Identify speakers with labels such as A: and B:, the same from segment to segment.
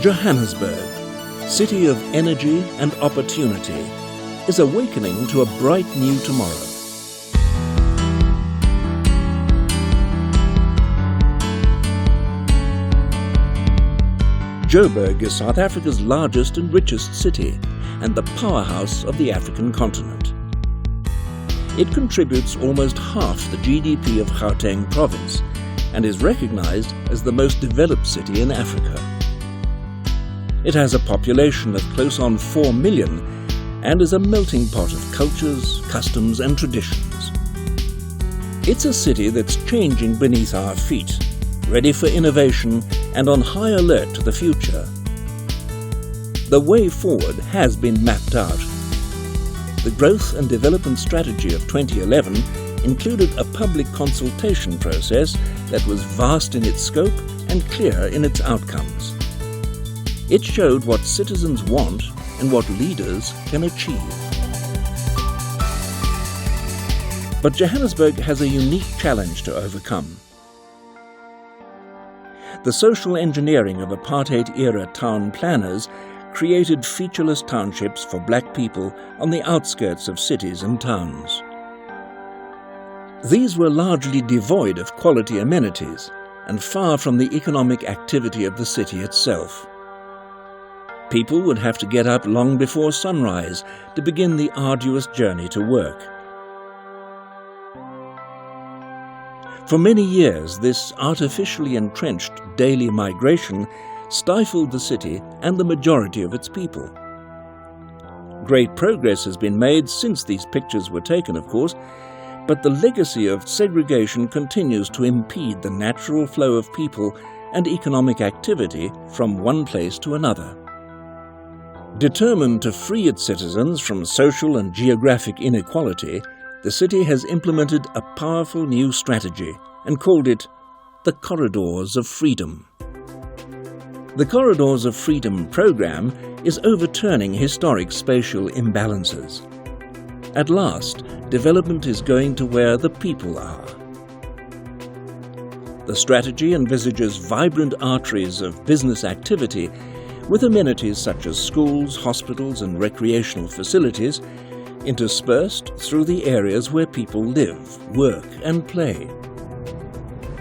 A: Johannesburg, city of energy and opportunity, is awakening to a bright new tomorrow. Joburg is South Africa's largest and richest city and the powerhouse of the African continent. It contributes almost half the GDP of Gauteng province and is recognized as the most developed city in Africa. It has a population of close on 4 million and is a melting pot of cultures, customs and traditions. It's a city that's changing beneath our feet, ready for innovation and on high alert to the future. The way forward has been mapped out. The Growth and Development Strategy of 2011 included a public consultation process that was vast in its scope and clear in its outcomes. It showed what citizens want and what leaders can achieve. But Johannesburg has a unique challenge to overcome. The social engineering of apartheid-era town planners created featureless townships for black people on the outskirts of cities and towns. These were largely devoid of quality amenities and far from the economic activity of the city itself. People would have to get up long before sunrise to begin the arduous journey to work. For many years, this artificially entrenched daily migration stifled the city and the majority of its people. Great progress has been made since these pictures were taken, of course, but the legacy of segregation continues to impede the natural flow of people and economic activity from one place to another. Determined to free its citizens from social and geographic inequality, the city has implemented a powerful new strategy and called it the Corridors of Freedom. The Corridors of Freedom program is overturning historic spatial imbalances. At last, development is going to where the people are. The strategy envisages vibrant arteries of business activity with amenities such as schools, hospitals and recreational facilities interspersed through the areas where people live, work and play.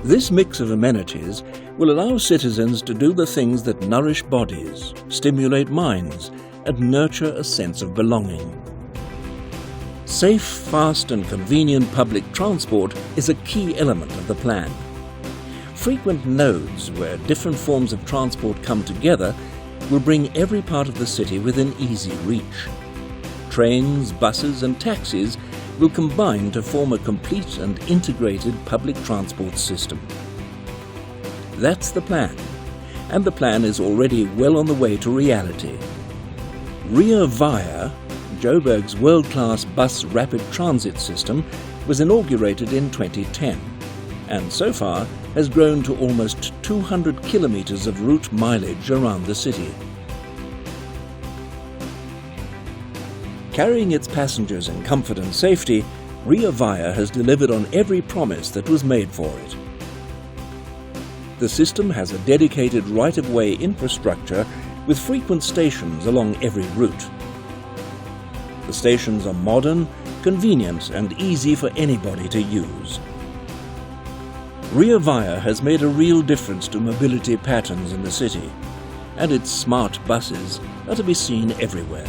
A: This mix of amenities will allow citizens to do the things that nourish bodies, stimulate minds and nurture a sense of belonging. Safe, fast and convenient public transport is a key element of the plan. Frequent nodes where different forms of transport come together will bring every part of the city within easy reach. Trains, buses and taxis will combine to form a complete and integrated public transport system. That's the plan, and the plan is already well on the way to reality. Ria Vaya, Joburg's world-class bus rapid transit system, was inaugurated in 2010, and so far has grown to almost 200 kilometers of route mileage around the city. Carrying its passengers in comfort and safety, Ria Vaya has delivered on every promise that was made for it. The system has a dedicated right-of-way infrastructure with frequent stations along every route. The stations are modern, convenient and easy for anybody to use. Ria Vaya has made a real difference to mobility patterns in the city, and its smart buses are to be seen everywhere.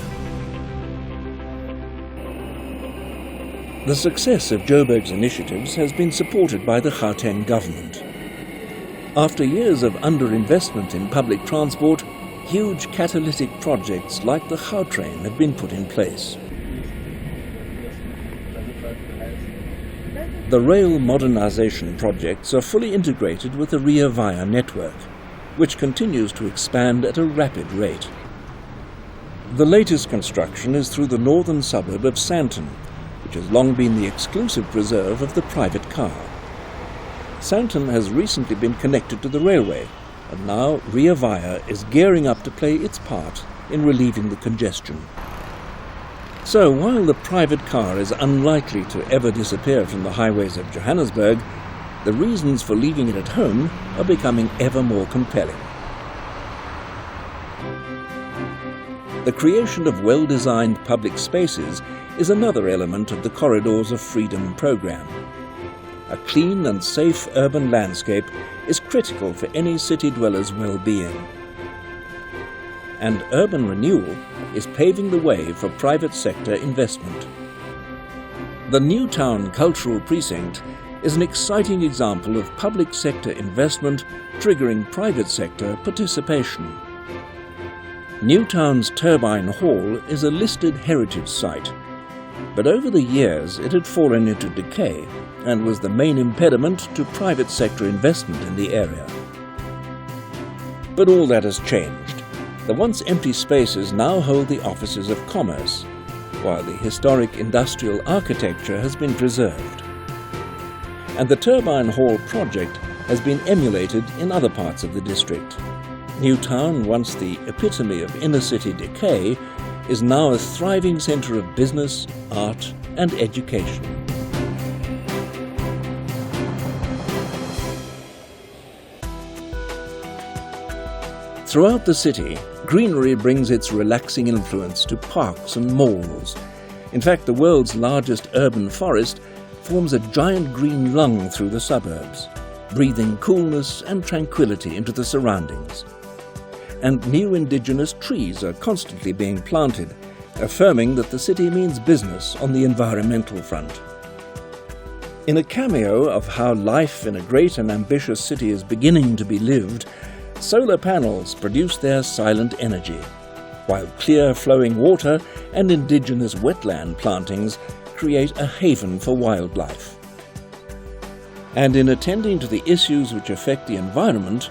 A: The success of Joburg's initiatives has been supported by the Gauteng government. After years of underinvestment in public transport, huge catalytic projects like the Gautrain have been put in place. The rail modernization projects are fully integrated with the Ria Vaya network, which continues to expand at a rapid rate. The latest construction is through the northern suburb of Sandton, which has long been the exclusive preserve of the private car. Sandton has recently been connected to the railway, and now Ria Vaya is gearing up to play its part in relieving the congestion. So while the private car is unlikely to ever disappear from the highways of Johannesburg, the reasons for leaving it at home are becoming ever more compelling. The creation of well-designed public spaces is another element of the Corridors of Freedom program. A clean and safe urban landscape is critical for any city dweller's well-being. And urban renewal is paving the way for private sector investment. The Newtown Cultural Precinct is an exciting example of public sector investment triggering private sector participation. Newtown's Turbine Hall is a listed heritage site, but over the years it had fallen into decay and was the main impediment to private sector investment in the area. But all that has changed. The once empty spaces now hold the offices of commerce, while the historic industrial architecture has been preserved. And the Turbine Hall project has been emulated in other parts of the district. Newtown, once the epitome of inner-city decay, is now a thriving centre of business, art and education. Throughout the city, greenery brings its relaxing influence to parks and malls. In fact, the world's largest urban forest forms a giant green lung through the suburbs, breathing coolness and tranquility into the surroundings. And new indigenous trees are constantly being planted, affirming that the city means business on the environmental front. In a cameo of how life in a great and ambitious city is beginning to be lived, solar panels produce their silent energy, while clear flowing water and indigenous wetland plantings create a haven for wildlife. And in attending to the issues which affect the environment,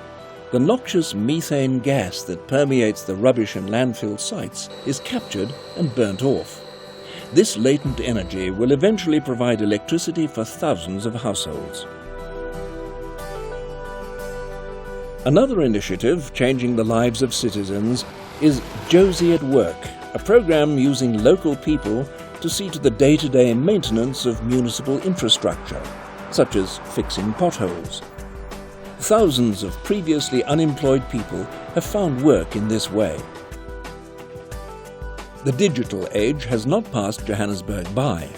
A: the noxious methane gas that permeates the rubbish and landfill sites is captured and burnt off. This latent energy will eventually provide electricity for thousands of households. Another initiative changing the lives of citizens is Josie at Work, a program using local people to see to the day-to-day maintenance of municipal infrastructure, such as fixing potholes. Thousands of previously unemployed people have found work in this way. The digital age has not passed Johannesburg by,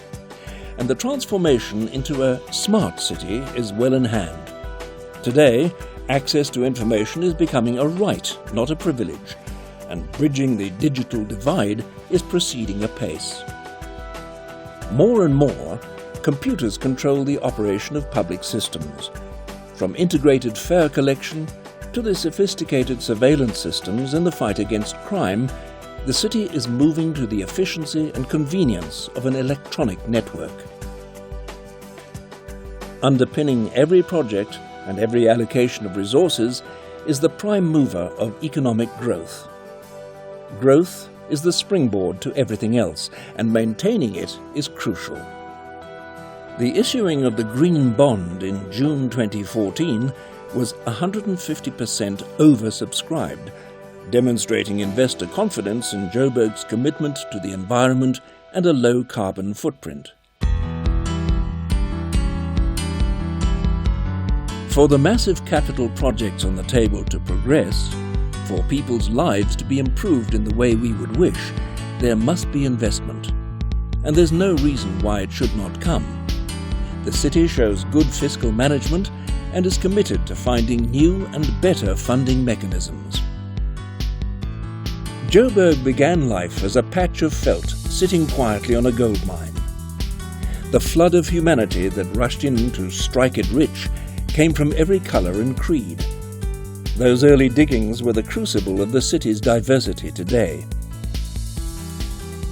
A: and the transformation into a smart city is well in hand. Today, access to information is becoming a right, not a privilege, and bridging the digital divide is proceeding apace. More and more, computers control the operation of public systems. From integrated fare collection to the sophisticated surveillance systems in the fight against crime, the city is moving to the efficiency and convenience of an electronic network. Underpinning every project and every allocation of resources is the prime mover of economic growth. Growth is the springboard to everything else, and maintaining it is crucial. The issuing of the Green Bond in June 2014 was 150% oversubscribed, demonstrating investor confidence in Joburg's commitment to the environment and a low carbon footprint. For the massive capital projects on the table to progress, for people's lives to be improved in the way we would wish, there must be investment. And there's no reason why it should not come. The city shows good fiscal management and is committed to finding new and better funding mechanisms. Joburg began life as a patch of felt sitting quietly on a gold mine. The flood of humanity that rushed in to strike it rich came from every colour and creed. Those early diggings were the crucible of the city's diversity today.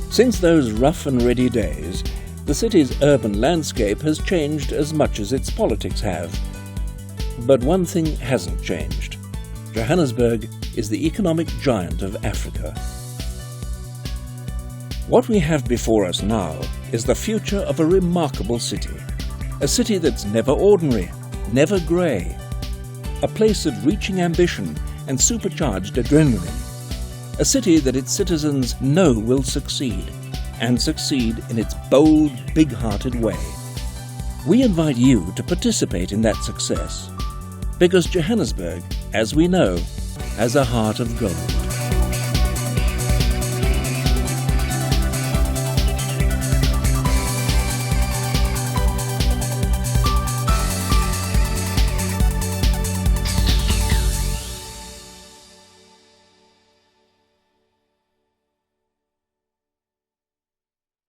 A: Since those rough and ready days, the city's urban landscape has changed as much as its politics have. But one thing hasn't changed. Johannesburg is the economic giant of Africa. What we have before us now is the future of a remarkable city. A city that's never ordinary, never grey. A place of reaching ambition and supercharged adrenaline. A city that its citizens know will succeed, and succeed in its bold, big-hearted way. We invite you to participate in that success, because Johannesburg, as we know, has a heart of gold.